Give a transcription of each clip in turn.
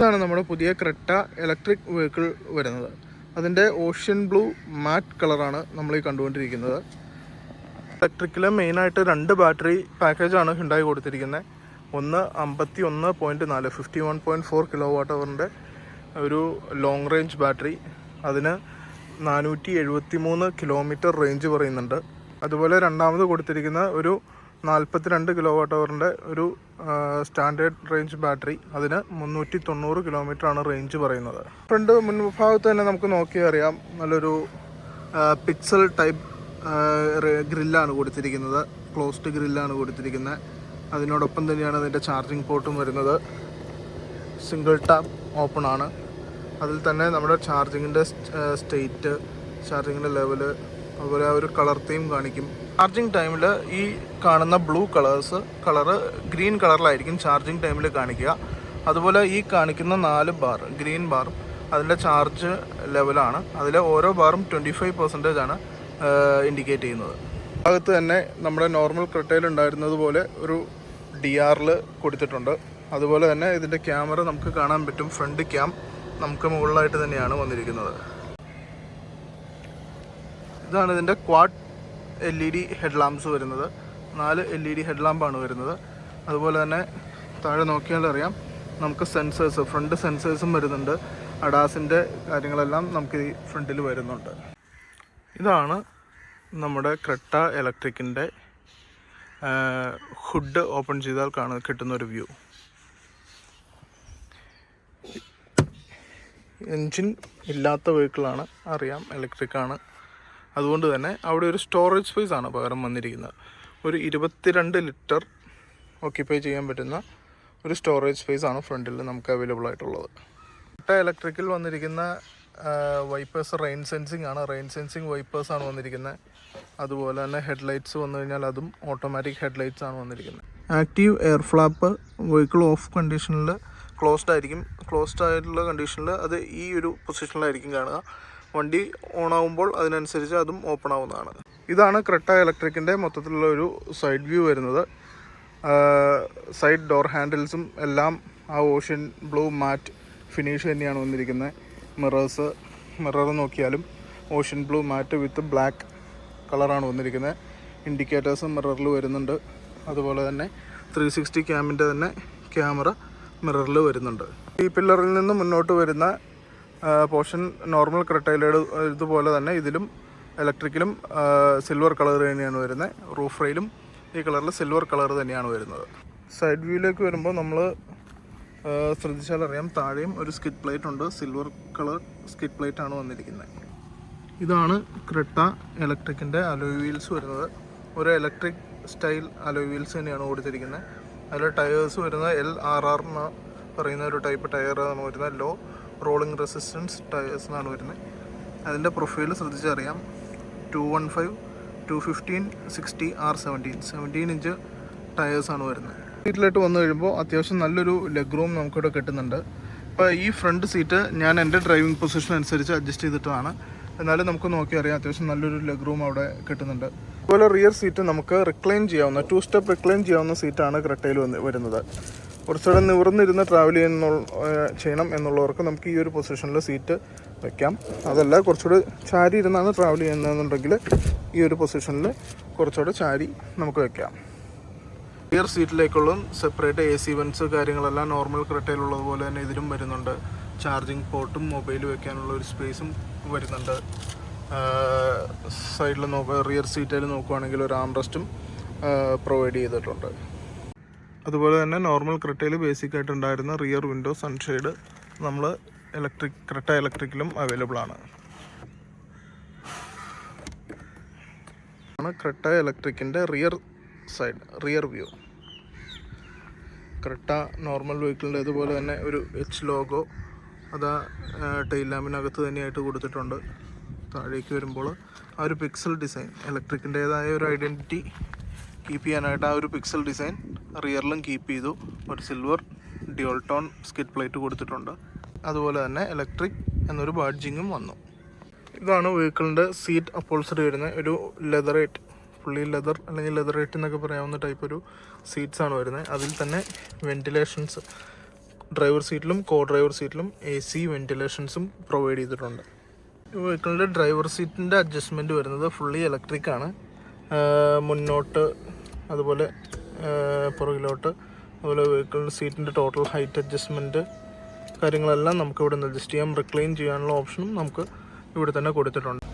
ഇതാണ് നമ്മുടെ പുതിയ ക്രെറ്റ ഇലക്ട്രിക് വെഹിക്കിൾ വരുന്നത്. അതിൻ്റെ ഓഷ്യൻ ബ്ലൂ മാറ്റ് കളറാണ് നമ്മൾ ഈ കണ്ടുകൊണ്ടിരിക്കുന്നത്. ഇലക്ട്രിക്കിൽ മെയിനായിട്ട് 2 ബാറ്ററി പാക്കേജാണ് ഹ്യുണ്ടായി കൊടുത്തിരിക്കുന്നത്. ഒന്ന് 51.4 കിലോ വാട്ട് അവറിൻ്റെ ഒരു ലോങ് റേഞ്ച് ബാറ്ററി, അതിന് 473 കിലോമീറ്റർ റേഞ്ച് പറയുന്നുണ്ട്. അതുപോലെ രണ്ടാമത് കൊടുത്തിരിക്കുന്ന ഒരു 42 കിലോ വാട്ട് അവറിൻ്റെ ഒരു സ്റ്റാൻഡേർഡ് റേഞ്ച് ബാറ്ററി, അതിന് 390 കിലോമീറ്റർ ആണ് റേഞ്ച് പറയുന്നത്. ഫ്രണ്ട് മുൻഭാഗത്ത് തന്നെ നമുക്ക് നോക്കിയാൽ അറിയാം, നല്ലൊരു പിക്സൽ ടൈപ്പ് ഗ്രില്ലാണ് കൊടുത്തിരിക്കുന്നത്. ക്ലോസ്ഡ് ഗ്രില്ലാണ് കൊടുത്തിരിക്കുന്നത്. അതിനോടൊപ്പം തന്നെയാണ് അതിൻ്റെ ചാർജിങ് പോർട്ടും വരുന്നത്. സിംഗിൾ ടാപ്പ് ഓപ്പൺ ആണ്. അതിൽ തന്നെ നമ്മുടെ ചാർജിങ്ങിൻ്റെ സ്റ്റേറ്റ്, ചാർജിങ്ങിൻ്റെ ലെവല്, അതുപോലെ ആ ഒരു കളർ തീം കാണിക്കും. ചാർജിങ് ടൈമിൽ ഈ കാണുന്ന ബ്ലൂ കളറ് ഗ്രീൻ കളറിലായിരിക്കും ചാർജിങ് ടൈമിൽ കാണിക്കുക. അതുപോലെ ഈ കാണിക്കുന്ന 4 ബാർ ഗ്രീൻ ബാറും അതിൻ്റെ ചാർജ് ലെവലാണ്. അതിൽ ഓരോ ബാറും 25% ആണ് ഇൻഡിക്കേറ്റ് ചെയ്യുന്നത്. ഭാഗത്ത് തന്നെ നമ്മുടെ നോർമൽ ക്രെറ്റയിൽ ഉണ്ടായിരുന്നത് പോലെ ഒരു DRL കൊടുത്തിട്ടുണ്ട്. അതുപോലെ തന്നെ ഇതിൻ്റെ ക്യാമറ നമുക്ക് കാണാൻ പറ്റും. ഫ്രണ്ട് ക്യാം നമുക്ക് മുകളിലായിട്ട് തന്നെയാണ് വന്നിരിക്കുന്നത്. ഇതാണ് ഇതിൻ്റെ ക്വാഡ് LED ഹെഡ് ലാമ്പ്സ് വരുന്നത്. 4 LED ഹെഡ് ലാമ്പാണ് വരുന്നത്. അതുപോലെ തന്നെ താഴെ നോക്കിയാൽ അറിയാം, നമുക്ക് സെൻസേഴ്സ്, ഫ്രണ്ട് സെൻസേഴ്സും വരുന്നുണ്ട്. അഡാസിൻ്റെ കാര്യങ്ങളെല്ലാം നമുക്ക് ഈ ഫ്രണ്ടിൽ വരുന്നുണ്ട്. ഇതാണ് നമ്മുടെ ക്രെറ്റ ഇലക്ട്രിക്കിൻ്റെ ഹുഡ് ഓപ്പൺ ചെയ്താൽ കിട്ടുന്നൊരു വ്യൂ. എൻജിൻ ഇല്ലാത്ത വെഹിക്കിളാണ്, അറിയാം, ഇലക്ട്രിക്കാണ്. അതുകൊണ്ട് തന്നെ അവിടെ ഒരു സ്റ്റോറേജ് സ്പേസ് ആണ് പകരം വന്നിരിക്കുന്നത്. ഒരു 22 ലിറ്റർ ഓക്യുപ്പൈ ചെയ്യാൻ പറ്റുന്ന ഒരു സ്റ്റോറേജ് സ്പേസ് ആണ് ഫ്രണ്ടിൽ നമുക്ക് അവൈലബിൾ ആയിട്ടുള്ളത്. ക്രെറ്റ ഇലക്ട്രിക്കിൽ വന്നിരിക്കുന്ന വൈപ്പേഴ്സ് റെയിൻ സെൻസിങ് ആണ്. റെയിൻ സെൻസിങ് വൈപ്പേഴ്സാണ് വന്നിരിക്കുന്നത്. അതുപോലെ തന്നെ ഹെഡ്ലൈറ്റ്സ് വന്നു കഴിഞ്ഞാൽ അതും ഓട്ടോമാറ്റിക് ഹെഡ്ലൈറ്റ്സ് ആണ് വന്നിരിക്കുന്നത്. Active air flap vehicle of കണ്ടീഷനിൽ ക്ലോസ്ഡ് ആയിരിക്കും. ക്ലോസ്ഡ് ആയിട്ടുള്ള കണ്ടീഷനിൽ അത് ഈ ഒരു പൊസിഷനിലായിരിക്കും കാണുക. വണ്ടി ഓൺ ആകുമ്പോൾ അതിനനുസരിച്ച് അതും ഓപ്പൺ ആവുന്നതാണ്. ഇതാണ് ക്രെറ്റ ഇലക്ട്രിക്കിൻ്റെ മൊത്തത്തിലുള്ള ഒരു സൈഡ് വ്യൂ വരുന്നത്. സൈഡ് ഡോർ ഹാൻഡിൽസും എല്ലാം ആ ഓഷ്യൻ ബ്ലൂ മാറ്റ് ഫിനിഷ് തന്നെയാണ് വന്നിരിക്കുന്നത്. മിറർ നോക്കിയാലും ocean blue matte with black കളറാണ് വന്നിരിക്കുന്നത്. ഇൻഡിക്കേറ്റേഴ്സും മിററിൽ വരുന്നുണ്ട്. അതുപോലെ തന്നെ 360 ക്യാമിൻ്റെ തന്നെ ക്യാമറ മിററിൽ വരുന്നുണ്ട്. ഈ പില്ലറിൽ നിന്ന് മുന്നോട്ട് വരുന്ന പോർഷൻ നോർമൽ ക്രെറ്റയിലേത് ഇതുപോലെ തന്നെ ഇതിലും ഇലക്ട്രിക്കിലും സിൽവർ കളർ തന്നെയാണ് വരുന്നത്. റൂഫ് റെയിലും ഈ കളറിൽ സിൽവർ കളർ തന്നെയാണ് വരുന്നത്. സൈഡ് വ്യൂയിലേക്ക് വരുമ്പോൾ നമ്മൾ ശ്രദ്ധിച്ചാൽ അറിയാം, താഴെയും ഒരു സ്കിഡ് പ്ലേറ്റ് ഉണ്ട്. സിൽവർ കളർ സ്കിഡ് പ്ലേറ്റ് ആണ് വന്നിരിക്കുന്നത്. ഇതാണ് ക്രെറ്റ ഇലക്ട്രിക്കിൻ്റെ അലോയ് വീൽസ് വരുന്നത്. ഒരു ഇലക്ട്രിക് സ്റ്റൈൽ അലോയ് വീൽസ് തന്നെയാണ് കൊടുത്തിരിക്കുന്നത്. അതിൽ ടയേഴ്സ് വരുന്നത് LRR എന്ന് പറയുന്ന ഒരു ടൈപ്പ് ടയറാണ് വരുന്നത്. ലോ റോളിംഗ് റെസിസ്റ്റൻസ് ടയേഴ്സ് എന്നാണ് വരുന്നത്. അതിൻ്റെ പ്രൊഫൈൽ ശ്രദ്ധിച്ചറിയാം, 215, 215, 60, R17 ഇഞ്ച് ടയേഴ്സാണ് വരുന്നത്. സീറ്റിലോട്ട് വന്നു കഴിയുമ്പോൾ അത്യാവശ്യം നല്ലൊരു ലെഗ് റൂം നമുക്കിവിടെ കിട്ടുന്നുണ്ട്. അപ്പോൾ ഈ ഫ്രണ്ട് സീറ്റ് ഞാൻ എൻ്റെ ഡ്രൈവിംഗ് പൊസിഷൻ അനുസരിച്ച് അഡ്ജസ്റ്റ് ചെയ്തിട്ടാണ്. എന്നാലും നമുക്ക് നോക്കി അറിയാം, അത്യാവശ്യം നല്ലൊരു ലെഗ് റൂം അവിടെ കിട്ടുന്നുണ്ട്. അതുപോലെ റിയർ സീറ്റ് നമുക്ക് റിക്ലൈൻ ചെയ്യാവുന്ന 2 സ്റ്റെപ്പ് റിക്ലൈൻ ചെയ്യാവുന്ന സീറ്റാണ് ക്രെറ്റയിൽ വരുന്നത്. കുറച്ചുകൂടെ നിവർന്നിരുന്ന് ട്രാവൽ ചെയ്യണം എന്നുള്ളവർക്ക് നമുക്ക് ഈ ഒരു പൊസിഷനിൽ സീറ്റ് വയ്ക്കാം. അതല്ല കുറച്ചുകൂടെ ചാരി ഇരുന്നാണ് ട്രാവൽ ചെയ്യുന്നതെന്നുണ്ടെങ്കിൽ ഈ ഒരു പൊസിഷനിൽ കുറച്ചുകൂടെ ചാരി നമുക്ക് വയ്ക്കാം. റിയർ സീറ്റിലേക്കുള്ള സെപ്പറേറ്റ് AC വെൻസ് കാര്യങ്ങളെല്ലാം നോർമൽ ക്രെറ്റയിലുള്ളതുപോലെ തന്നെ ഇതിലും വരുന്നുണ്ട്. ചാർജിങ് പോർട്ടും മൊബൈൽ വെക്കാനുള്ള ഒരു സ്പേസും വരുന്നുണ്ട്. സൈഡിൽ റിയർ സീറ്റിൽ നോക്കുകയാണെങ്കിൽ ഒരു ആംറെസ്റ്റും പ്രൊവൈഡ് ചെയ്തിട്ടുണ്ട്. അതുപോലെ തന്നെ നോർമൽ ക്രെറ്റയിൽ ബേസിക്കായിട്ട് ഉണ്ടായിരുന്ന റിയർ വിൻഡോ സൺഷെയ്ഡ് നമ്മൾ ക്രെറ്റ ഇലക്ട്രിക്കിലും അവൈലബിൾ ആണ്. ക്രെറ്റ ഇലക്ട്രിക്കിൻ്റെ റിയർ വ്യൂ. ക്രെറ്റ നോർമൽ വെഹിക്കിളിൻ്റെ അതുപോലെ തന്നെ ഒരു H ലോഗോ അതാ ടെയിൽ ലാമ്പിനകത്ത് തന്നെയായിട്ട് കൊടുത്തിട്ടുണ്ട്. താഴേക്ക് വരുമ്പോൾ ആ ഒരു പിക്സൽ ഡിസൈൻ, ഇലക്ട്രിക്കിൻ്റേതായ ഒരു ഐഡൻറ്റിറ്റി കീപ്പ് ചെയ്യാനായിട്ട് ആ ഒരു പിക്സൽ ഡിസൈൻ റിയറിലും കീപ്പ് ചെയ്തു. ഒരു silver dual tone skid plate കൊടുത്തിട്ടുണ്ട്. അതുപോലെ തന്നെ ഇലക്ട്രിക് എന്നൊരു ബാഡ്ജിങ്ങും വന്നു. ഇതാണ് വെഹിക്കിളിൻ്റെ സീറ്റ് അപ്പോൾസറി വരുന്നത്. ഒരു ലെതറേറ്റ്, ഫുള്ളി ലെതർ അല്ലെങ്കിൽ ലെതറേറ്റ് എന്നൊക്കെ പറയാവുന്ന ടൈപ്പ് ഒരു സീറ്റ്സാണ് വരുന്നത്. അതിൽ തന്നെ വെൻറ്റിലേഷൻസ് ഡ്രൈവർ സീറ്റിലും ഡ്രൈവർ സീറ്റിലും AC വെന്റിലേഷൻസും പ്രൊവൈഡ് ചെയ്തിട്ടുണ്ട്. ഈ വെഹിക്കിളിൻ്റെ ഡ്രൈവർ സീറ്റിൻ്റെ അഡ്ജസ്റ്റ്മെൻറ്റ് വരുന്നത് ഫുള്ളി ഇലക്ട്രിക്കാണ്. മുന്നോട്ട് അതുപോലെ പുറകിലോട്ട് അതുപോലെ വെഹിക്കിളിൻ്റെ സീറ്റിൻ്റെ ടോട്ടൽ ഹൈറ്റ് അഡ്ജസ്റ്റ്മെൻറ്റ് കാര്യങ്ങളെല്ലാം നമുക്ക് ഇവിടെ നിന്ന് അഡ്ജസ്റ്റ് ചെയ്യാം. റിക്ലൈൻ ചെയ്യാനുള്ള ഓപ്ഷനും നമുക്ക് ഇവിടെ തന്നെ കൊടുത്തിട്ടുണ്ട്.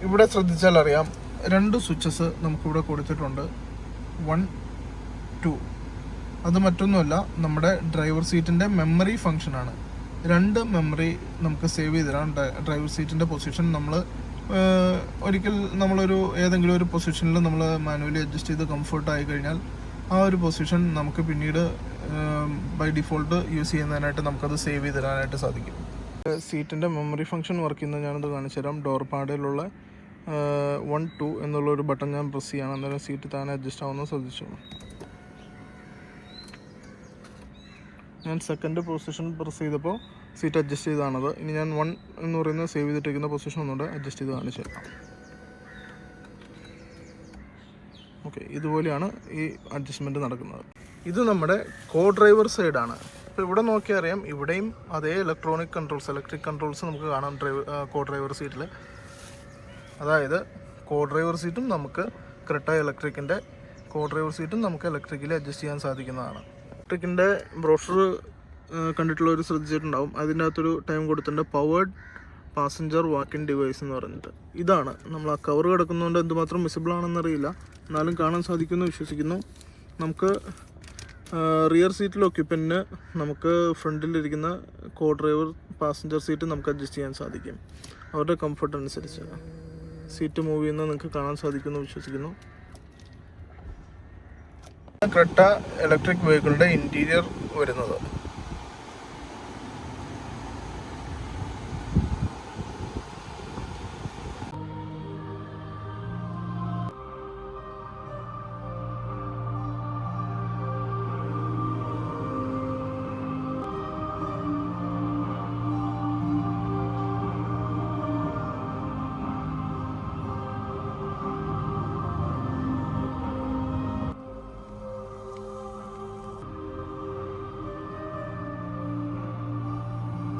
ഇവിടെ ശ്രദ്ധിച്ചാൽ അറിയാം 2 സ്വിച്ചസ് നമുക്കിവിടെ കൊടുത്തിട്ടുണ്ട്. 1, 2. അത് മറ്റൊന്നുമല്ല, നമ്മുടെ ഡ്രൈവർ സീറ്റിൻ്റെ മെമ്മറി ഫംഗ്ഷനാണ്. 2 മെമ്മറി നമുക്ക് സേവ് ചെയ്തിടാം. ഡ്രൈവർ സീറ്റിൻ്റെ പൊസിഷൻ നമ്മൾ ഒരിക്കൽ നമ്മളൊരു ഏതെങ്കിലും ഒരു പൊസിഷനിൽ നമ്മൾ മാനുവലി അഡ്ജസ്റ്റ് ചെയ്ത് കംഫർട്ടായി കഴിഞ്ഞാൽ ആ ഒരു പൊസിഷൻ നമുക്ക് പിന്നീട് ബൈ ഡിഫോൾട്ട് യൂസ് ചെയ്യുന്നതിനായിട്ട് നമുക്കത് സേവ് ചെയ്തിടാനായിട്ട് സാധിക്കും. സീറ്റിൻ്റെ മെമ്മറി ഫംഗ്ഷൻ വർക്ക് ചെയ്യുന്നത് ഞാനത് കാണിച്ചു തരാം. ഡോർ പാഡിലുള്ള 1, 2 എന്നുള്ളൊരു ബട്ടൺ ഞാൻ പ്രസ് ചെയ്യണം. അന്നേരം സീറ്റ് താനെ അഡ്ജസ്റ്റ് ആവുന്നത് ശ്രദ്ധിച്ചോളൂ. ഞാൻ സെക്കൻഡ് പൊസിഷൻ പ്രസ് ചെയ്തപ്പോൾ സീറ്റ് അഡ്ജസ്റ്റ് ചെയ്താണത്. ഇനി ഞാൻ 1 എന്ന് പറയുന്നത് സേവ് ചെയ്തിട്ടിരിക്കുന്ന പൊസിഷൻ ഒന്നുകൂടെ അഡ്ജസ്റ്റ് ചെയ്ത് കാണിച്ചു തരാം. ഓക്കെ, ഇതുപോലെയാണ് ഈ അഡ്ജസ്റ്റ്മെൻറ്റ് നടക്കുന്നത്. ഇത് നമ്മുടെ ഡ്രൈവർ സൈഡാണ്. ഇപ്പോൾ ഇവിടെ നോക്കിയാൽ അറിയാം, ഇവിടെയും അതേ ഇലക്ട്രിക് കൺട്രോൾസ് നമുക്ക് കാണാം ഡ്രൈവർ സീറ്റിൽ. അതായത് ഡ്രൈവർ സീറ്റും നമുക്ക് ക്രെട്ട ഇലക്ട്രിക്കിൻ്റെ ഡ്രൈവർ സീറ്റും നമുക്ക് ഇലക്ട്രിക്കലി അഡ്ജസ്റ്റ് ചെയ്യാൻ സാധിക്കുന്നതാണ്. ഇലക്ട്രിക്കിൻ്റെ ബ്രോഷർ കണ്ടിട്ടുള്ളവർ ശ്രദ്ധിച്ചിട്ടുണ്ടാവും. അതിൻ്റെ അകത്തൊരു ടൈം കൊടുത്തിട്ടുണ്ട്, പവേർഡ് പാസഞ്ചർ വാക്കിൻ ഡിവൈസ് എന്ന് പറഞ്ഞിട്ട്. ഇതാണ് നമ്മൾ ആ കവർ കിടക്കുന്നതുകൊണ്ട് എന്തുമാത്രം വിസിബിൾ ആണെന്നറിയില്ല, എന്നാലും കാണാൻ സാധിക്കുമെന്ന് വിശ്വസിക്കുന്നു. നമുക്ക് റിയർ സീറ്റിൽ ഒക്യുപ്പൻറ്റിന് നമുക്ക് ഫ്രണ്ടിലിരിക്കുന്ന ഡ്രൈവർ പാസഞ്ചർ സീറ്റ് നമുക്ക് അഡ്ജസ്റ്റ് ചെയ്യാൻ സാധിക്കും. അവരുടെ കംഫർട്ട് അനുസരിച്ച് സീറ്റ് മൂവ് ചെയ്യുന്നത് നിങ്ങൾക്ക് കാണാൻ സാധിക്കുമെന്ന് വിശ്വസിക്കുന്നു. ക്രെട്ട ഇലക്ട്രിക് വെഹിക്കിളിൻ്റെ ഇൻറ്റീരിയർ വരുന്നത്.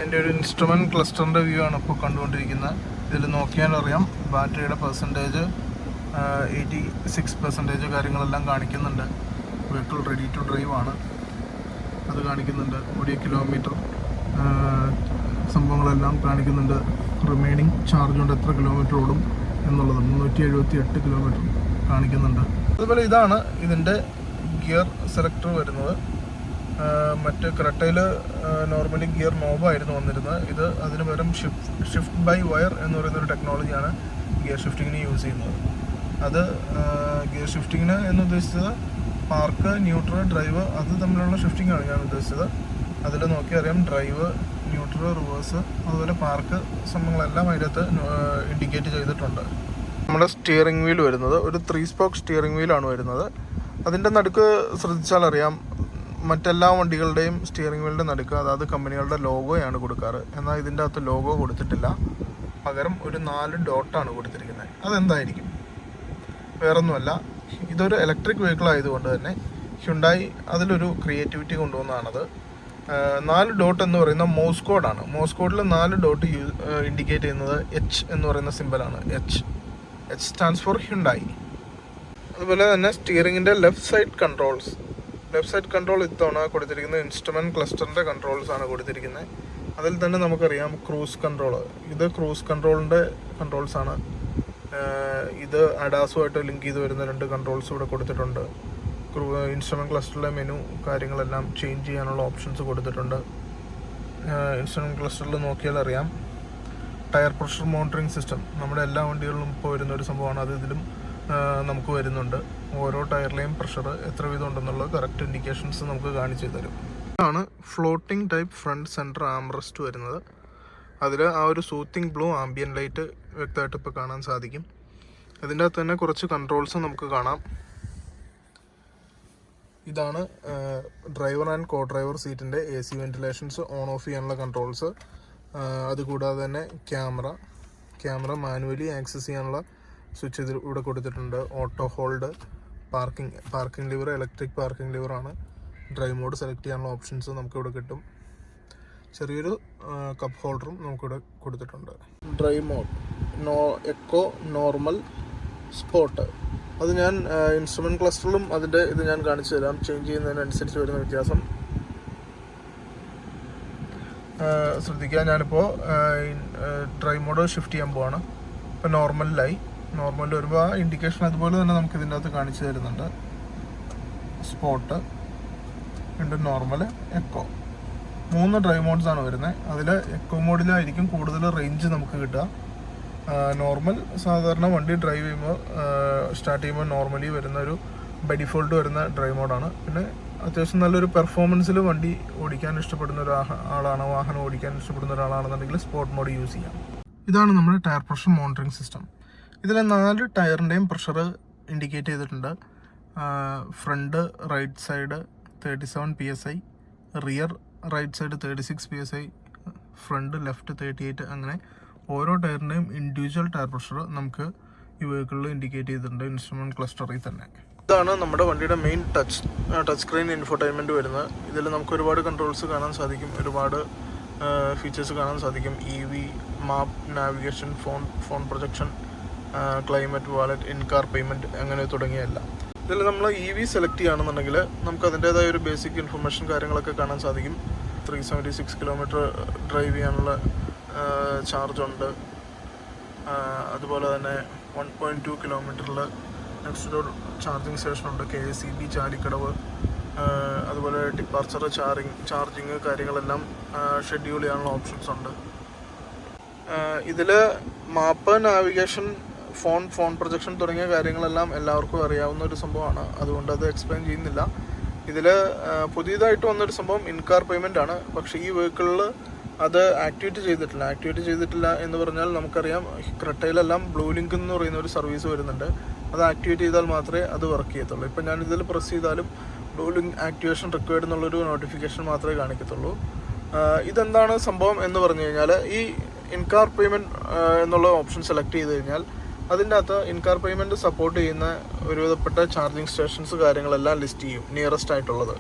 എൻ്റെ ഒരു ഇൻസ്ട്രുമെൻറ്റ് ക്ലസ്റ്ററിൻ്റെ വ്യൂ ആണ് ഇപ്പോൾ കണ്ടുകൊണ്ടിരിക്കുന്നത്. ഇതിൽ നോക്കിയാൽ അറിയാം ബാറ്ററിയുടെ പെർസെൻറ്റേജ് 86% കാര്യങ്ങളെല്ലാം കാണിക്കുന്നുണ്ട്. വെഹിക്കിൾ റെഡി ടു ഡ്രൈവ് ആണ്, അത് കാണിക്കുന്നുണ്ട്. ഓടിയ കിലോമീറ്റർ സംഭവങ്ങളെല്ലാം കാണിക്കുന്നുണ്ട്. റിമൈനിങ് ചാർജ് കൊണ്ട് എത്ര കിലോമീറ്റർ ഓടും എന്നുള്ളത് 378 കിലോമീറ്റർ കാണിക്കുന്നുണ്ട്. അതുപോലെ ഇതാണ് ഇതിൻ്റെ ഗിയർ സെലക്ടർ വരുന്നത്. മറ്റ് ക്രെട്ടയിൽ നോർമലി ഗിയർ നോബായിരുന്നു വന്നിരുന്നത്. ഇത് അതിന് പകരം ഷിഫ്റ്റ് ബൈ വയർ എന്ന് പറയുന്നൊരു ടെക്നോളജിയാണ് ഗിയർ ഷിഫ്റ്റിങ്ങിന് യൂസ് ചെയ്യുന്നത്. അത് ഗിയർ ഷിഫ്റ്റിങ്ങിന് എന്ന് ഉദ്ദേശിച്ചത് പാർക്ക്, ന്യൂട്രൽ, ഡ്രൈവ് അത് തമ്മിലുള്ള ഷിഫ്റ്റിങ്ങാണ് ഞാൻ ഉദ്ദേശിച്ചത്. അതിൽ നോക്കിയറിയാം ഡ്രൈവ്, ന്യൂട്രൽ, റിവേഴ്സ് അതുപോലെ പാർക്ക് സംഭവങ്ങളെല്ലാം അതിനകത്ത് ഇൻഡിക്കേറ്റ് ചെയ്തിട്ടുണ്ട്. നമ്മുടെ സ്റ്റിയറിംഗ് വീൽ വരുന്നത് ഒരു 3 സ്പോക്ക് സ്റ്റിയറിംഗ് വീലാണ് വരുന്നത്. അതിൻ്റെ നടുക്ക് ശ്രദ്ധിച്ചാൽ അറിയാം, മറ്റെല്ലാ വണ്ടികളുടെയും സ്റ്റിയറിംഗ് വീലിൻ്റെ നടുക്ക് അതായത് കമ്പനികളുടെ ലോഗോയാണ് കൊടുക്കാറ്. എന്നാൽ ഇതിൻ്റെ അകത്ത് ലോഗോ കൊടുത്തിട്ടില്ല, പകരം ഒരു 4 ഡോട്ടാണ് കൊടുത്തിരിക്കുന്നത്. അതെന്തായിരിക്കും? വേറൊന്നുമല്ല, ഇതൊരു ഇലക്ട്രിക് വെഹിക്കിൾ ആയതുകൊണ്ട് തന്നെ ഹ്യുണ്ടായി അതിലൊരു ക്രിയേറ്റിവിറ്റി കൊണ്ടുവന്നതാണത്. 4 ഡോട്ട് എന്ന് പറയുന്ന മോഴ്സ് കോഡാണ്. മോഴ്സ് കോഡിൽ 4 ഡോട്ട് ഇൻഡിക്കേറ്റ് ചെയ്യുന്നത് H എന്ന് പറയുന്ന സിമ്പലാണ്. H stands for Hyundai. അതുപോലെ തന്നെ സ്റ്റിയറിങ്ങിൻ്റെ ലെഫ്റ്റ് സൈഡ് കൺട്രോൾ ഇത്തവണ കൊടുത്തിരിക്കുന്നത് ഇൻസ്ട്രുമെൻറ്റ് ക്ലസ്റ്ററിൻ്റെ കൺട്രോൾസാണ് കൊടുത്തിരിക്കുന്നത്. അതിൽ തന്നെ നമുക്കറിയാം ക്രൂസ് കൺട്രോൾ. ഇത് ക്രൂസ് കൺട്രോളിൻ്റെ കൺട്രോൾസാണ്. ഇത് അഡാസുമായിട്ട് ലിങ്ക് ചെയ്ത് വരുന്ന 2 കൺട്രോൾസ് ഇവിടെ കൊടുത്തിട്ടുണ്ട്. ഇൻസ്ട്രുമെൻറ്റ് ക്ലസ്റ്ററിലെ മെനു കാര്യങ്ങളെല്ലാം ചേഞ്ച് ചെയ്യാനുള്ള ഓപ്ഷൻസ് കൊടുത്തിട്ടുണ്ട്. ഇൻസ്ട്രുമെൻറ്റ് ക്ലസ്റ്ററിൽ നോക്കിയാൽ അറിയാം ടയർ പ്രഷർ മോണിറ്ററിംഗ് സിസ്റ്റം നമ്മുടെ എല്ലാ വണ്ടികളിലും ഇപ്പോൾ വരുന്നൊരു സംഭവമാണ്. അത് ഇതിലും നമുക്ക് വരുന്നുണ്ട്. ഓരോ ടയറിലെയും പ്രഷർ എത്ര വീതം ഉണ്ടെന്നുള്ള കറക്റ്റ് ഇൻഡിക്കേഷൻസ് നമുക്ക് കാണിച്ചു തരും. ഇതാണ് floating type front center armrest വരുന്നത്. അതിൽ ആ ഒരു സൂത്തിങ് ബ്ലൂ ആംബിയൻ ലൈറ്റ് വ്യക്തമായിട്ട് ഇപ്പോൾ കാണാൻ സാധിക്കും. അതിൻ്റെ അകത്ത് തന്നെ കുറച്ച് കൺട്രോൾസ് നമുക്ക് കാണാം. ഇതാണ് ഡ്രൈവർ ആൻഡ് ഡ്രൈവർ സീറ്റിൻ്റെ AC വെന്റിലേഷൻസ് ഓൺ ഓഫ് ചെയ്യാനുള്ള കൺട്രോൾസ്. അതുകൂടാതെ തന്നെ ക്യാമറ മാനുവലി ആക്സസ് ചെയ്യാനുള്ള സ്വിച്ച് ഇതിൽ ഇവിടെ കൊടുത്തിട്ടുണ്ട്. Auto hold, parking lever electric parking ലിവറാണ്. ഡ്രൈവ് മോഡ് സെലക്ട് ചെയ്യാനുള്ള ഓപ്ഷൻസ് നമുക്കിവിടെ കിട്ടും. ചെറിയൊരു കപ്പ് ഹോൾഡറും നമുക്കിവിടെ കൊടുത്തിട്ടുണ്ട്. Drive mode eco, normal, sport. അത് ഞാൻ ഇൻസ്ട്രുമെൻറ്റ് ക്ലസ്റ്ററിലും അതിൻ്റെ ഇത് ഞാൻ കാണിച്ചു തരാം. ചേഞ്ച് ചെയ്യുന്നതിനനുസരിച്ച് വരുന്ന വ്യത്യാസം ശ്രദ്ധിക്കുക. ഞാനിപ്പോൾ ഡ്രൈവ് മോഡ് ഷിഫ്റ്റ് ചെയ്യാൻ പോവാണ്. ഇപ്പോൾ നോർമലിലായി. നോർമലിൽ വരുമ്പോൾ ആ ഇൻഡിക്കേഷൻ അതുപോലെ തന്നെ നമുക്ക് ഇതിൻ്റെ അകത്ത് കാണിച്ചു തരുന്നുണ്ട്. സ്പോട്ട്, വീണ്ടും നോർമൽ, എക്കോ. 3 ഡ്രൈവ് മോഡ്സാണ് വരുന്നത്. അതിൽ എക്കോ മോഡിലായിരിക്കും കൂടുതൽ റേഞ്ച് നമുക്ക് കിട്ടുക. നോർമൽ സാധാരണ വണ്ടി ഡ്രൈവ് ചെയ്യുമ്പോൾ സ്റ്റാർട്ട് ചെയ്യുമ്പോൾ നോർമലി വരുന്നൊരു ബൈ ഡിഫോൾട്ട് വരുന്ന ഡ്രൈവ് മോഡാണ്. പിന്നെ അത്യാവശ്യം നല്ലൊരു പെർഫോമൻസിൽ വണ്ടി ഓടിക്കാൻ ഇഷ്ടപ്പെടുന്ന ഒരാളാണ്, വാഹനം ഓടിക്കാൻ ഇഷ്ടപ്പെടുന്ന ഒരാളാണെന്നുണ്ടെങ്കിൽ സ്പോർട്ട് മോഡ് യൂസ് ചെയ്യാം. ഇതാണ് നമ്മുടെ ടയർ പ്രഷർ മോണിറ്ററിംഗ് സിസ്റ്റം. ഇതിൽ 4 ടയറിൻ്റെയും പ്രഷർ ഇൻഡിക്കേറ്റ് ചെയ്തിട്ടുണ്ട്. Front right side 37 PSI, rear right side 36 PSI, front left 38. അങ്ങനെ ഓരോ ടയറിൻ്റെയും ഇൻഡിവിജ്വൽ ടയർ പ്രഷർ നമുക്ക് ഈ വെഹിക്കിളിൽ ഇൻഡിക്കേറ്റ് ചെയ്തിട്ടുണ്ട് ഇൻസ്ട്രുമെൻറ്റ് ക്ലസ്റ്ററിൽ തന്നെ. ഇതാണ് നമ്മുടെ വണ്ടിയുടെ മെയിൻ ടച്ച് സ്ക്രീൻ ഇൻഫോർടൈൻമെൻറ്റ് വരുന്നത്. ഇതിൽ നമുക്ക് ഒരുപാട് കൺട്രോൾസ് കാണാൻ സാധിക്കും, ഒരുപാട് ഫീച്ചേഴ്സ് കാണാൻ സാധിക്കും. EV, map, navigation, phone projection, climate, wallet, in car payment, അങ്ങനെ തുടങ്ങിയല്ല. ഇതിൽ നമ്മൾ EV സെലക്ട് ചെയ്യുകയാണെന്നുണ്ടെങ്കിൽ നമുക്ക് അതിൻ്റേതായ ഒരു ബേസിക് ഇൻഫർമേഷൻ കാര്യങ്ങളൊക്കെ കാണാൻ സാധിക്കും. 376 കിലോമീറ്റർ ഡ്രൈവ് ചെയ്യാനുള്ള ചാർജുണ്ട്. അതുപോലെ തന്നെ 1.2 കിലോമീറ്ററിൽ നെക്സ്റ്റ് ഒരു ചാർജിങ് സ്റ്റേഷനുണ്ട്. KSEB ചാലിക്കടവ്. അതുപോലെ ഡിപ്പാർച്ചർ, ചാർജിങ് കാര്യങ്ങളെല്ലാം ഷെഡ്യൂൾ ചെയ്യാനുള്ള ഓപ്ഷൻസ് ഉണ്ട്. ഇതിൽ മാപ്പ്, നാവിഗേഷൻ, ഫോൺ പ്രൊജക്ഷൻ തുടങ്ങിയ കാര്യങ്ങളെല്ലാം എല്ലാവർക്കും അറിയാവുന്ന ഒരു സംഭവമാണ്. അതുകൊണ്ട് അത് എക്സ്പ്ലെയിൻ ചെയ്യുന്നില്ല. ഇതിൽ പുതിയതായിട്ട് വന്നൊരു സംഭവം ഇൻകാർ പേയ്മെൻ്റ് ആണ്. പക്ഷേ ഈ വെഹിക്കിളിൽ അത് ആക്ടിവേറ്റ് ചെയ്തിട്ടില്ല എന്ന് പറഞ്ഞാൽ നമുക്കറിയാം ക്രെട്ടയിലെല്ലാം ബ്ലൂ ലിങ്ക് എന്ന് പറയുന്ന ഒരു സർവീസ് വരുന്നുണ്ട്. അത് ആക്ടിവേറ്റ് ചെയ്താൽ മാത്രമേ അത് വർക്ക് ചെയ്യത്തുള്ളൂ. ഇപ്പം ഞാൻ ഇതിൽ പ്രസ് ചെയ്താലും ബ്ലൂ ലിങ്ക് ആക്ടിവേഷൻ റിക്വയർഡ് എന്നുള്ളൊരു നോട്ടിഫിക്കേഷൻ മാത്രമേ കാണിക്കത്തുള്ളൂ. ഇതെന്താണ് സംഭവം എന്ന് പറഞ്ഞു കഴിഞ്ഞാൽ, ഈ ഇൻകാർ പേയ്മെൻറ്റ് എന്നുള്ള ഓപ്ഷൻ സെലക്ട് ചെയ്ത് കഴിഞ്ഞാൽ അതിൻ്റെ അകത്ത് ഇൻകാർ പേയ്മെൻറ്റ് സപ്പോർട്ട് ചെയ്യുന്ന ഒരുവിധപ്പെട്ട ചാർജിങ് സ്റ്റേഷൻസ് കാര്യങ്ങളെല്ലാം ലിസ്റ്റ് ചെയ്യും, നിയറസ്റ്റ് ആയിട്ടുള്ളത്.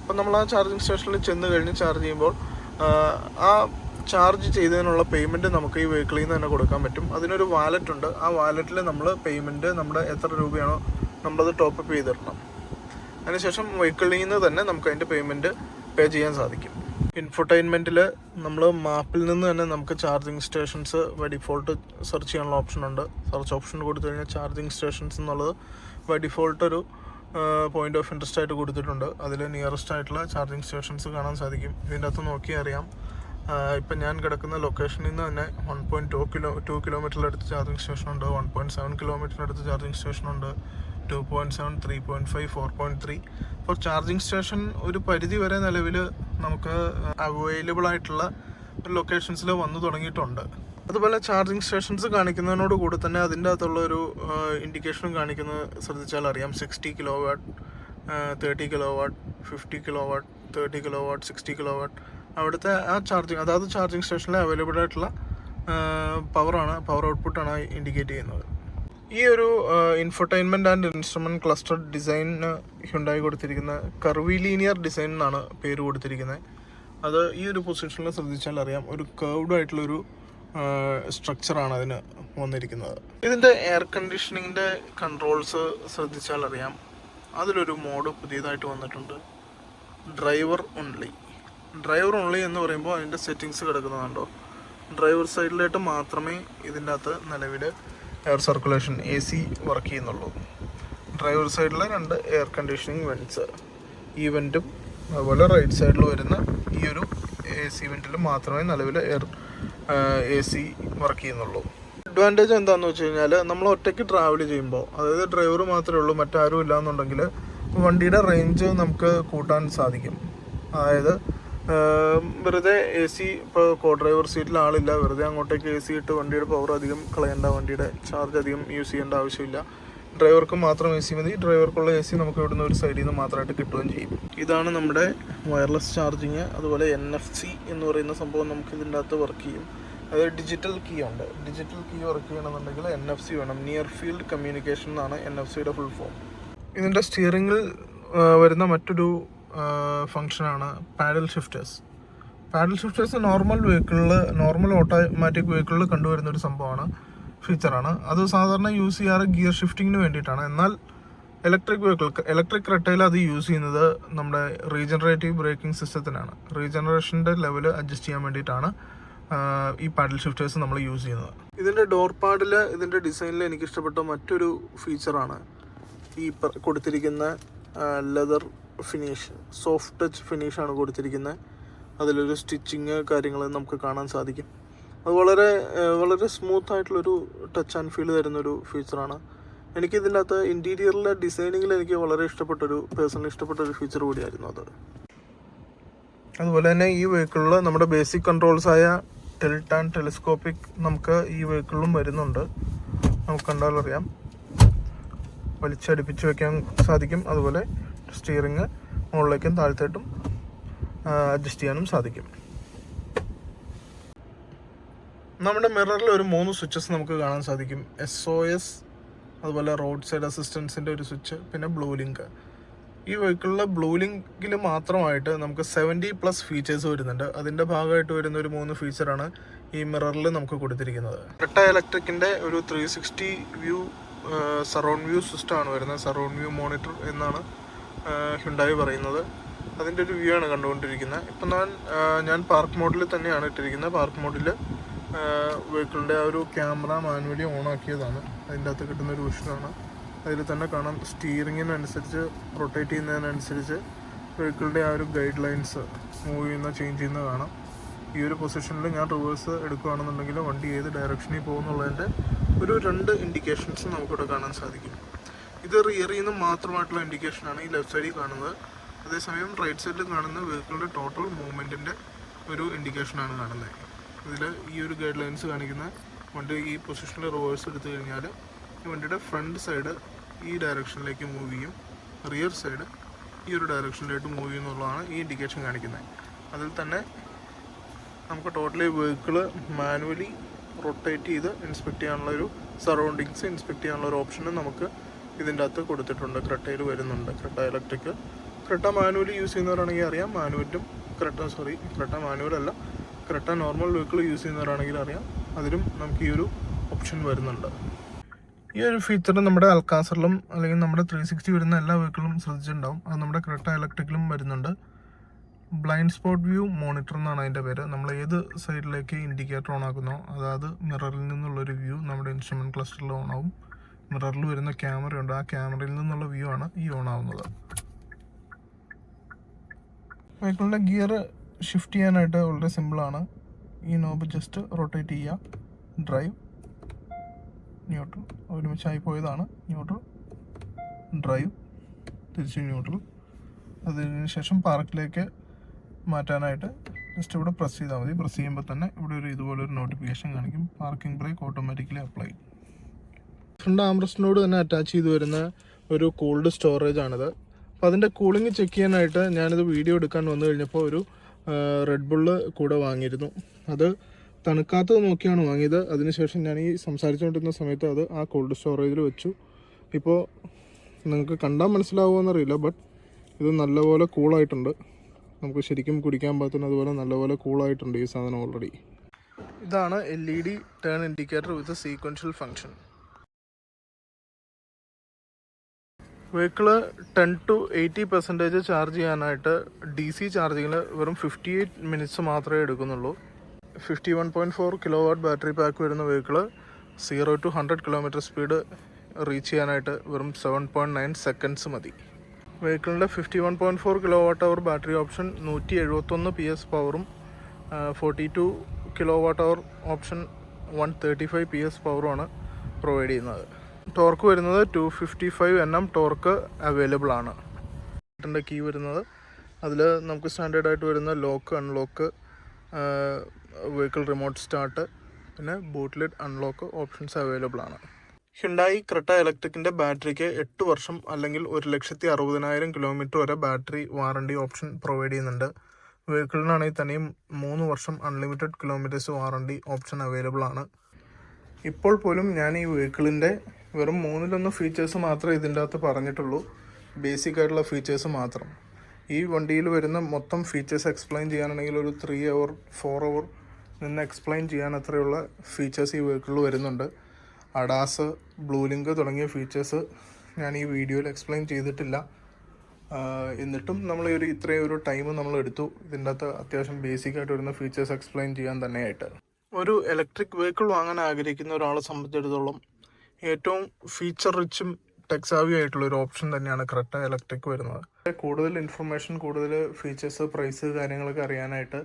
അപ്പം നമ്മൾ ആ ചാർജിങ് സ്റ്റേഷനിൽ ചെന്ന് കഴിഞ്ഞ് ചാർജ് ചെയ്യുമ്പോൾ ആ ചാർജ് ചെയ്തതിനുള്ള പേയ്മെൻറ്റ് നമുക്ക് ഈ വെഹിക്കിളിൽ നിന്ന് തന്നെ കൊടുക്കാൻ പറ്റും. അതിനൊരു വാലറ്റ് ഉണ്ട്. ആ വാലറ്റിൽ നമ്മൾ പേയ്മെൻറ്റ് നമ്മുടെ എത്ര രൂപയാണോ നമ്മളത് ടോപ്പപ്പ് ചെയ്തിടണം. അതിനുശേഷം വെഹിക്കിളിൽ നിന്ന് തന്നെ നമുക്ക് അതിൻ്റെ പേയ്മെൻറ്റ് പേ ചെയ്യാൻ സാധിക്കും. ഇൻഫോർടൈൻമെൻറ്റിൽ നമ്മൾ മാപ്പിൽ നിന്ന് തന്നെ നമുക്ക് charging stations by default search ചെയ്യാനുള്ള ഓപ്ഷനുണ്ട്. സെർച്ച് ഓപ്ഷൻ കൊടുത്തു കഴിഞ്ഞാൽ ചാർജിങ് സ്റ്റേഷൻസ് എന്നുള്ളത് ബൈ ഡിഫോൾട്ട് ഒരു പോയിൻ്റ് ഓഫ് ഇൻട്രസ്റ്റ് ആയിട്ട് കൊടുത്തിട്ടുണ്ട്. അതിൽ നിയറസ്റ്റ് ആയിട്ടുള്ള ചാർജിങ് സ്റ്റേഷൻസ് കാണാൻ സാധിക്കും. ഇതിൻ്റെ അകത്ത് നോക്കിയാൽ അറിയാം. ഇപ്പം ഞാൻ കിടക്കുന്ന ലൊക്കേഷനിൽ നിന്ന് തന്നെ 1.2 കിലോമീറ്ററിലടുത്ത് ചാർജിങ് സ്റ്റേഷനുണ്ട്, 1.7 കിലോമീറ്ററിനടുത്ത് ചാർജിങ് സ്റ്റേഷനുണ്ട്, 2.7, 3.5, 4.3. അപ്പോൾ ചാർജിങ് സ്റ്റേഷൻ ഒരു പരിധി വരെ നിലവിൽ നമുക്ക് അവൈലബിൾ ആയിട്ടുള്ള ലൊക്കേഷൻസിൽ വന്നു തുടങ്ങിയിട്ടുണ്ട്. അതുപോലെ ചാർജിങ് സ്റ്റേഷൻസ് കാണിക്കുന്നതിനോട് കൂടി തന്നെ അതിൻ്റെ അകത്തുള്ളൊരു ഇൻഡിക്കേഷനും കാണിക്കുന്നത് ശ്രദ്ധിച്ചാൽ അറിയാം. 60 kW, 30 kW, 50 kW, 30 kW, 60 kW. അവിടുത്തെ ആ ചാർജിങ്, അതായത് ചാർജിങ് സ്റ്റേഷനിൽ അവൈലബിൾ ആയിട്ടുള്ള പവർ ഔട്ട്പുട്ടാണ് ഇൻഡിക്കേറ്റ് ചെയ്യുന്നത്. ഈ ഒരു ഇൻഫോർടൈൻമെൻറ്റ് ആൻഡ് ഇൻസ്ട്രുമെൻറ്റ് ക്ലസ്റ്റർ ഡിസൈനിന് ഹ്യുണ്ടായി കൊടുത്തിരിക്കുന്ന കർവിലീനിയർ ഡിസൈൻ എന്നാണ് പേര് കൊടുത്തിരിക്കുന്നത്. അത് ഈ ഒരു പൊസിഷനിൽ ശ്രദ്ധിച്ചാൽ അറിയാം, ഒരു കർവ്ഡ് ആയിട്ടുള്ളൊരു സ്ട്രക്ചറാണ് അതിന് വന്നിരിക്കുന്നത്. ഇതിൻ്റെ എയർ കണ്ടീഷനിങ്ങിൻ്റെ കൺട്രോൾസ് ശ്രദ്ധിച്ചാൽ അറിയാം. അതിലൊരു മോഡ് പുതിയതായിട്ട് വന്നിട്ടുണ്ട്, ഡ്രൈവർ ഓൺലി എന്ന് പറയുമ്പോൾ അതിൻ്റെ സെറ്റിങ്സ് കിടക്കുന്നതുണ്ടോ. ഡ്രൈവർ സൈഡിലായിട്ട് മാത്രമേ ഇതിൻ്റെ അകത്ത് നിലവിൽ എയർ സർക്കുലേഷൻ AC വർക്ക് ചെയ്യുന്നുള്ളൂ. ഡ്രൈവർ സൈഡിലെ 2 എയർ കണ്ടീഷനിങ് വെൻറ്റ്സ്, ഈ വെൻറ്റും അതുപോലെ റൈറ്റ് സൈഡിൽ വരുന്ന ഈ ഒരു AC വെൻറ്റിൽ മാത്രമേ നിലവിൽ AC വർക്ക് ചെയ്യുന്നുള്ളൂ. അഡ്വാൻറ്റേജ് എന്താണെന്ന് വെച്ച് കഴിഞ്ഞാൽ, നമ്മൾ ഒറ്റയ്ക്ക് ട്രാവൽ ചെയ്യുമ്പോൾ, അതായത് ഡ്രൈവർ മാത്രമേ ഉള്ളൂ, മറ്റാരും ഇല്ലയെന്നുണ്ടെങ്കിൽ വണ്ടിയുടെ റേഞ്ച് നമുക്ക് കൂട്ടാൻ സാധിക്കും. അതായത് വെറുതെ AC, ഇപ്പോൾ കോ ഡ്രൈവർ സീറ്റിൽ ആളില്ല, വെറുതെ അങ്ങോട്ടേക്ക് AC ഇട്ട് വണ്ടിയുടെ പവർ അധികം കളയേണ്ട, വണ്ടിയുടെ ചാർജ് അധികം യൂസ് ചെയ്യേണ്ട ആവശ്യമില്ല. ഡ്രൈവർക്ക് മാത്രം AC മതി. ഡ്രൈവർക്കുള്ള AC നമുക്ക് ഇവിടുന്ന് ഒരു സൈഡിൽ നിന്ന് മാത്രമായിട്ട് കിട്ടുകയും ചെയ്യും. ഇതാണ് നമ്മുടെ വയർലെസ് ചാർജിങ്. അതുപോലെ NFC എന്ന് പറയുന്ന സംഭവം നമുക്ക് ഇതിൻ്റെ അകത്ത് വർക്ക് ചെയ്യും. അതായത് ഡിജിറ്റൽ കീ ഉണ്ട്. ഡിജിറ്റൽ കീ വർക്ക് ചെയ്യണമെന്നുണ്ടെങ്കിൽ NFC വേണം. നിയർ ഫീൽഡ് കമ്മ്യൂണിക്കേഷൻ എന്നാണ് NFCയുടെ ഫുൾ ഫോം. ഇതിൻ്റെ സ്റ്റിയറിങ്ങിൽ വരുന്ന മറ്റൊരു ഫങ്ഷനാണ് paddle shifters. Paddle shifters normal automatic വെഹിക്കിളിൽ കണ്ടുവരുന്ന ഒരു സംഭവമാണ്, ഫീച്ചറാണ്. അത് സാധാരണ യൂസ് ചെയ്യാറ് ഗിയർ ഷിഫ്റ്റിങ്ങിന് വേണ്ടിയിട്ടാണ്. എന്നാൽ ഇലക്ട്രിക് ക്രെട്ടയിൽ അത് യൂസ് ചെയ്യുന്നത് നമ്മുടെ റീജനറേറ്റീവ് ബ്രേക്കിംഗ് സിസ്റ്റത്തിനാണ്. റീജനറേഷൻ്റെ ലെവൽ അഡ്ജസ്റ്റ് ചെയ്യാൻ വേണ്ടിയിട്ടാണ് ഈ പാഡൽ ഷിഫ്റ്റേഴ്സ് നമ്മൾ യൂസ് ചെയ്യുന്നത്. ഇതിൻ്റെ ഡോർ പാഡിൽ, ഇതിൻ്റെ ഡിസൈനിൽ എനിക്ക് ഇഷ്ടപ്പെട്ട മറ്റൊരു ഫീച്ചറാണ് ഈ കൊടുത്തിരിക്കുന്ന ലെതർ ഫിനിഷ്. സോഫ്റ്റ് ടച്ച് ഫിനിഷാണ് കൊടുത്തിരിക്കുന്നത്. അതിലൊരു സ്റ്റിച്ചിങ് കാര്യങ്ങൾ നമുക്ക് കാണാൻ സാധിക്കും. അത് വളരെ സ്മൂത്ത് ആയിട്ടുള്ളൊരു ടച്ച് ആൻഡ് ഫീൽ തരുന്നൊരു ഫീച്ചറാണ്. എനിക്ക് ഇതിൻ്റെ അകത്ത് ഇൻറ്റീരിയറിലെ ഡിസൈനിങ്ങിൽ എനിക്ക് പേഴ്സണലി ഇഷ്ടപ്പെട്ട ഒരു ഫീച്ചർ കൂടിയായിരുന്നു അത്. അതുപോലെ തന്നെ ഈ വെഹിക്കിളിൽ നമ്മുടെ ബേസിക് കൺട്രോൾസായ ടിൽറ്റ് ആൻഡ് ടെലിസ്കോപ്പിക് നമുക്ക് ഈ വെഹിക്കിളിലും വരുന്നുണ്ട്. നമുക്ക് കണ്ടാലറിയാം, വലിച്ചടിപ്പിച്ച് വെക്കാൻ സാധിക്കും. അതുപോലെ സ്റ്റിയറിങ് മുകളിലേക്കും താഴത്തേട്ടും അഡ്ജസ്റ്റ് ചെയ്യാനും സാധിക്കും. നമ്മുടെ മിററിൽ ഒരു 3 സ്വിച്ചസ് നമുക്ക് കാണാൻ സാധിക്കും. SOS, അതുപോലെ റോഡ് സൈഡ് അസിസ്റ്റൻസിൻ്റെ ഒരു സ്വിച്ച്, പിന്നെ ബ്ലൂ ലിങ്ക്. ഈ വെഹിക്കിളിലെ ബ്ലൂ ലിങ്കിൽ മാത്രമായിട്ട് നമുക്ക് 70+ ഫീച്ചേഴ്സ് വരുന്നുണ്ട്. അതിൻ്റെ ഭാഗമായിട്ട് വരുന്ന ഒരു 3 ഫീച്ചറാണ് ഈ മിററിൽ നമുക്ക് കൊടുത്തിരിക്കുന്നത്. ക്രെട്ട ഇലക്ട്രിക്കിൻ്റെ ഒരു 360 വ്യൂ സറൗണ്ട് വ്യൂ സിസ്റ്റമാണ് വരുന്നത്. സറൗണ്ട് വ്യൂ മോണിറ്റർ എന്നാണ് ഹ്യുണ്ടായി പറയുന്നത്. അതിൻ്റെ ഒരു വ്യൂ ആണ് കണ്ടുകൊണ്ടിരിക്കുന്നത്. ഇപ്പം ഞാൻ പാർക്ക് മോഡിൽ തന്നെയാണ് ഇട്ടിരിക്കുന്നത്. പാർക്ക് മോഡിൽ വെഹിക്കിളിൻ്റെ ആ ഒരു ക്യാമറ മാനുവലി ഓണാക്കിയതാണ്. അതിൻ്റെ അകത്ത് കിട്ടുന്നൊരു വിഷനാണ്. അതിൽ തന്നെ കാണാം, സ്റ്റിയറിങ്ങിനനുസരിച്ച് റൊട്ടേറ്റ് ചെയ്യുന്നതിനനുസരിച്ച് വെഹിക്കിളിൻ്റെ ആ ഒരു ഗൈഡ് ലൈൻസ് ചേഞ്ച് ചെയ്യുന്നത് കാണാം. ഈ ഒരു പൊസിഷനിൽ ഞാൻ റിവേഴ്സ് എടുക്കുകയാണെന്നുണ്ടെങ്കിൽ വണ്ടി ഏത് ഡയറക്ഷനിൽ പോകുന്നുള്ളതിൻ്റെ ഒരു 2 ഇൻഡിക്കേഷൻസ് നമുക്കിവിടെ കാണാൻ സാധിക്കും. ഇത് റിയറിൽ നിന്ന് മാത്രമായിട്ടുള്ള ഇൻഡിക്കേഷനാണ് ഈ ലെഫ്റ്റ് സൈഡിൽ കാണുന്നത്. അതേസമയം റൈറ്റ് സൈഡിൽ കാണുന്ന വെഹിക്കിളിൻ്റെ ടോട്ടൽ മൂവ്മെൻറ്റിൻ്റെ ഒരു ഇൻഡിക്കേഷനാണ് കാണുന്നത്. ഇതിൽ ഈ ഒരു ഗൈഡ് ലൈൻസ് കാണിക്കുന്ന വണ്ടി ഈ പൊസിഷനിൽ റിവേഴ്സ് എടുത്തു കഴിഞ്ഞാൽ ഈ വണ്ടിയുടെ ഫ്രണ്ട് സൈഡ് ഈ ഡയറക്ഷനിലേക്ക് മൂവ് ചെയ്യും, റിയർ സൈഡ് ഈ ഒരു ഡയറക്ഷനിലേക്ക് മൂവ് ചെയ്യും എന്നുള്ളതാണ് ഈ ഇൻഡിക്കേഷൻ കാണിക്കുന്നത്. അതിൽ തന്നെ നമുക്ക് ടോട്ടലി വെഹിക്കിൾ മാനുവലി റൊട്ടേറ്റ് ചെയ്ത് ഇൻസ്പെക്ട് ചെയ്യാനുള്ളൊരു സറൗണ്ടിങ്സ് ഇൻസ്പെക്ട് ചെയ്യാനുള്ളൊരു ഓപ്ഷനും നമുക്ക് ഇതിൻ്റെ അകത്ത് കൊടുത്തിട്ടുണ്ട്. ക്രെട്ടയിൽ വരുന്നുണ്ട്. Creta electric, Creta manually use ചെയ്യുന്നവരാണെങ്കിൽ അറിയാം. ക്രെട്ട മാനുവലല്ല, ക്രെട്ട നോർമൽ വെഹിക്കിൾ യൂസ് ചെയ്യുന്നവരാണെങ്കിൽ അറിയാം. അതിലും നമുക്ക് ഈ ഒരു ഓപ്ഷൻ വരുന്നുണ്ട്. ഈ ഒരു ഫീച്ചർ നമ്മുടെ അൽക്കാസറിലും അല്ലെങ്കിൽ നമ്മുടെ 360 വരുന്ന എല്ലാ വെഹിക്കിളും ശ്രദ്ധിച്ചിട്ടുണ്ടാവും. അത് നമ്മുടെ ക്രെട്ട ഇലക്ട്രിക്കിലും വരുന്നുണ്ട്. ബ്ലൈൻഡ് സ്പോട്ട് വ്യൂ മോണിറ്റർ എന്നാണ് അതിൻ്റെ പേര്. നമ്മൾ ഏത് സൈഡിലേക്ക് ഇൻഡിക്കേറ്റർ ഓൺ ആക്കുന്നോ, അതായത് മിററിൽ നിന്നുള്ളൊരു വ്യൂ നമ്മുടെ ഇൻസ്ട്രുമെൻറ്റ് ക്ലസ്റ്ററിൽ ഓൺ ആവും. മിററിൽ വരുന്ന ക്യാമറയുണ്ട്, ആ ക്യാമറയിൽ നിന്നുള്ള വ്യൂ ആണ് ഈ ഓൺ ആവുന്നത്. വെഹിക്കിളിൻ്റെ ഗിയർ ഷിഫ്റ്റ് ചെയ്യാനായിട്ട് വളരെ സിമ്പിളാണ്. ഈ നോബ് ജസ്റ്റ് റൊട്ടേറ്റ് ചെയ്യുക, ഡ്രൈവ്, ന്യൂട്രൽ, ഒരുമിച്ചായി പോയതാണ് ന്യൂട്രൽ, ഡ്രൈവ്, തിരിച്ച് ന്യൂട്രൽ. അതിന് ശേഷം പാർക്കിലേക്ക് മാറ്റാനായിട്ട് ജസ്റ്റ് ഇവിടെ പ്രസ് ചെയ്താൽ മതി. പ്രസ് ചെയ്യുമ്പോൾ തന്നെ ഇവിടെ ഇതുപോലൊരു നോട്ടിഫിക്കേഷൻ കാണിക്കും, parking brake automatically apply. Front ആംബ്രസ്റ്റിനോട് തന്നെ അറ്റാച്ച് ചെയ്ത് വരുന്ന ഒരു കൂൾഡ് സ്റ്റോറേജ് ആണിത്. അപ്പോൾ അതിൻ്റെ കൂളിംഗ് ചെക്ക് ചെയ്യാനായിട്ട് ഞാനിത് വീഡിയോ എടുക്കാൻ വന്നു കഴിഞ്ഞപ്പോൾ ഒരു റെഡ് ബുള്ള് കൂടെ വാങ്ങിയിരുന്നു. അത് തണുക്കാത്തത് നോക്കിയാണ് വാങ്ങിയത്. അതിനുശേഷം ഞാൻ ഈ സംസാരിച്ചുകൊണ്ടിരുന്ന സമയത്ത് അത് ആ കോൾഡ് സ്റ്റോറേജിൽ വെച്ചു. ഇപ്പോൾ നിങ്ങൾക്ക് കണ്ടാൽ മനസ്സിലാവുമെന്നറിയില്ല, ബട്ട് ഇത് നല്ലപോലെ കൂളായിട്ടുണ്ട്. നമുക്ക് ശരിക്കും കുടിക്കാൻ പറ്റുന്ന അതുപോലെ നല്ലപോലെ കൂളായിട്ടുണ്ട് ഈ സാധനം ഓൾറെഡി. ഇതാണ് LED turn indicator with sequential function. Vehicle 10 to 80% charge ചെയ്യാനായിട്ട് DC ചാർജിങ്ങിൽ വെറും 58 മിനിറ്റ്സ് മാത്രമേ എടുക്കുന്നുള്ളൂ. 51.4 kW ബാറ്ററി പാക്ക് വരുന്ന vehicle 0 to 100 km speed reach ചെയ്യാനായിട്ട് വെറും 7.9 സെക്കൻഡ്സ് മതി. വെഹിക്കിളിൻ്റെ 51.4 kWh ബാറ്ററി ഓപ്ഷൻ 171 PS പവറും 42 kWh ഓപ്ഷൻ 135 PS പവറുമാണ് പ്രൊവൈഡ് ചെയ്യുന്നത്. ടോർക്ക് വരുന്നത് 255 Nm ടോർക്ക് അവൈലബിൾ ആണ്. ഇതിൻ്റെ കീ വരുന്നത് അതിൽ നമുക്ക് സ്റ്റാൻഡേർഡായിട്ട് വരുന്ന lock, unlock, vehicle remote start, പിന്നെ boot lid unlock options available ആണ്. ഹ്യുണ്ടായി ക്രെട്ട ഇലക്ട്രിക്കിൻ്റെ ബാറ്ററിക്ക് 8 വർഷം അല്ലെങ്കിൽ 1,60,000 കിലോമീറ്റർ വരെ ബാറ്ററി വാറണ്ടി ഓപ്ഷൻ പ്രൊവൈഡ് ചെയ്യുന്നുണ്ട്. വെഹിക്കിളിനാണെങ്കിൽ തന്നെയും 3 വർഷം unlimited kilometres warranty option available ആണ്. ഇപ്പോൾ പോലും ഞാൻ ഈ വെഹിക്കിളിൻ്റെ വെറും 1/3 ഫീച്ചേഴ്സ് മാത്രമേ ഇതിൻ്റെ അകത്ത് പറഞ്ഞിട്ടുള്ളൂ, ബേസിക് ആയിട്ടുള്ള ഫീച്ചേഴ്സ് മാത്രം. ഈ വണ്ടിയിൽ വരുന്ന മൊത്തം ഫീച്ചേഴ്സ് എക്സ്പ്ലെയിൻ ചെയ്യാനാണെങ്കിൽ ഒരു 3 hour 4 hour നിന്ന് എക്സ്പ്ലെയിൻ ചെയ്യാൻ അത്രയുള്ള ഫീച്ചേഴ്സ് ഈ വെഹിക്കിളിൽ വരുന്നുണ്ട്. അഡാസ്, ബ്ലൂ ലിങ്ക് തുടങ്ങിയ ഫീച്ചേഴ്സ് ഞാൻ ഈ വീഡിയോയിൽ എക്സ്പ്ലെയിൻ ചെയ്തിട്ടില്ല. എന്നിട്ടും നമ്മൾ ഇത്രയും ഒരു ടൈം നമ്മൾ എടുത്തു ഇതിൻ്റെ അകത്ത് അത്യാവശ്യം ബേസിക് ആയിട്ട് വരുന്ന ഫീച്ചേഴ്സ് എക്സ്പ്ലെയിൻ ചെയ്യാൻ തന്നെയായിട്ട്. ഒരു ഇലക്ട്രിക് വെഹിക്കിൾ വാങ്ങാൻ ആഗ്രഹിക്കുന്ന ഒരാളെ സംബന്ധിച്ചിടത്തോളം ഏറ്റവും ഫീച്ചർ റിച്ചും ടെക്സാവി ആയിട്ടുള്ള ഒരു ഓപ്ഷൻ തന്നെയാണ് ക്രെറ്റ ഇലക്ട്രിക് വരുന്നത്. കൂടുതൽ ഇൻഫർമേഷൻ, കൂടുതൽ ഫീച്ചേഴ്സ്, പ്രൈസ് കാര്യങ്ങളൊക്കെ അറിയാനായിട്ട്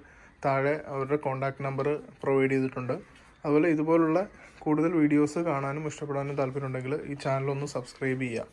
താഴെ അവരുടെ കോൺടാക്ട് നമ്പർ പ്രൊവൈഡ് ചെയ്തിട്ടുണ്ട്. അതുപോലെ ഇതുപോലുള്ള കൂടുതൽ വീഡിയോസ് കാണാനും ഇഷ്ടപ്പെടാനും താല്പര്യമുണ്ടെങ്കിൽ ഈ ചാനൽ ഒന്ന് സബ്സ്ക്രൈബ് ചെയ്യുക.